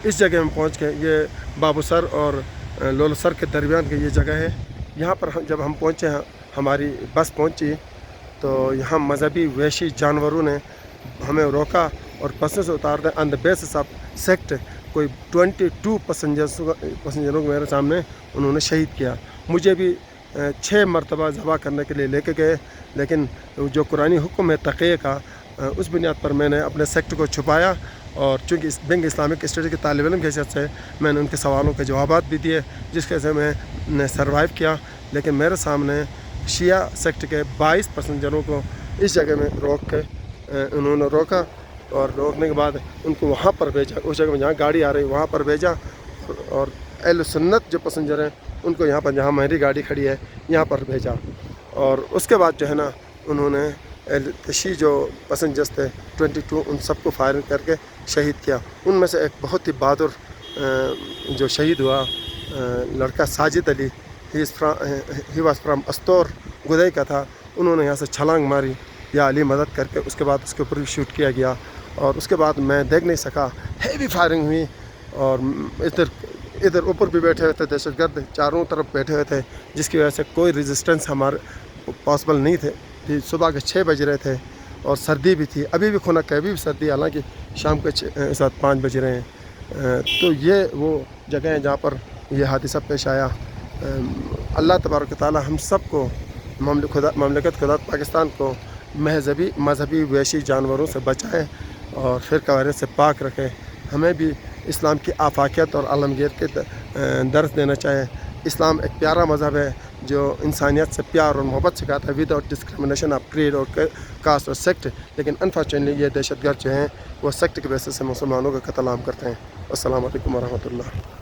इस जगह में पहुंच के, ये बाबूसर और लोलसर के दरमियान की ये जगह है। यहाँ पर जब हम पहुँचे हैं, हमारी बस पहुँची तो यहाँ मजहबी वहशी जानवरों ने हमें रोका और बस से उतार दें। On the basis of sect कोई 22 पैसेंजरों को मेरे सामने उन्होंने शहीद किया। मुझे भी 6 मरतबा ज़बह करने के लिए लेके गए, लेकिन जो कुरानी हुक्म है तक़िये का, उस बुनियाद पर मैंने अपने सेक्ट को छुपाया। और चूँकि इस बेंग इस्लामिक स्टडी के तालिब इल्म की हैसियत से मैंने उनके सवालों के जवाबात भी दिए, जिसके से मैंने सर्वाइव किया। लेकिन मेरे सामने शिया सेक्ट के 22 पैसेंजरों को इस जगह में रोक के उन्होंने रोका और रोकने के बाद उनको वहाँ पर भेजा, उस जगह में जहाँ गाड़ी आ रही वहाँ पर भेजा। और अहले सुन्नत जो पैसेंजर हैं उनको यहाँ पर, जहाँ मेरी गाड़ी खड़ी है, यहाँ पर भेजा। और उसके बाद जो है ना, उन्होंने तशी जो पैसेंजर्स थे 22, उन सबको फायरिंग करके शहीद किया। उनमें से एक बहुत ही बहादुर जो शहीद हुआ लड़का Sajid Ali, he was from Astore Gudai का था। उन्होंने यहाँ से छलांग मारी, या अली मदद करके उसके बाद उसके ऊपर भी शूट किया गया। और उसके बाद मैं देख नहीं सका, हेवी फायरिंग हुई। और इधर ऊपर भी बैठे हुए थे दहशतगर्द, चारों तरफ बैठे हुए थे, जिसकी वजह से कोई रेजिस्टेंस हमारे पॉसिबल नहीं थे। सुबह के 6 बज रहे थे और सर्दी भी थी, अभी भी खुनक है, अभी भी सर्दी, हालांकि शाम के 5 बज रहे हैं। तो ये वो जगह है जहाँ पर यह हादसा पेश आया। अल्लाह तबारक तआला हम सब को, ममलिकत खुदा पाकिस्तान को मजहबी वहशी जानवरों से बचाएं और फ़िरका वारियत से पाक रखें। हमें भी इस्लाम की आफाकियत और आलमगीर के दर्स देना चाहें। इस्लाम एक प्यारा मज़हब है जो इंसानियत से प्यार और मोहब्बत सिखाता है, विदाउट डिस्क्रिमिनेशन ऑफ क्रीड और कास्ट और सेक्ट। लेकिन अनफॉर्चुनेटली ये दहशतगर्द जो हैं वो सेक्ट के बेसिस से मुसलमानों का कत्ल आम करते हैं। अस्सलाम वालेकुम वरहमतुल्लाह।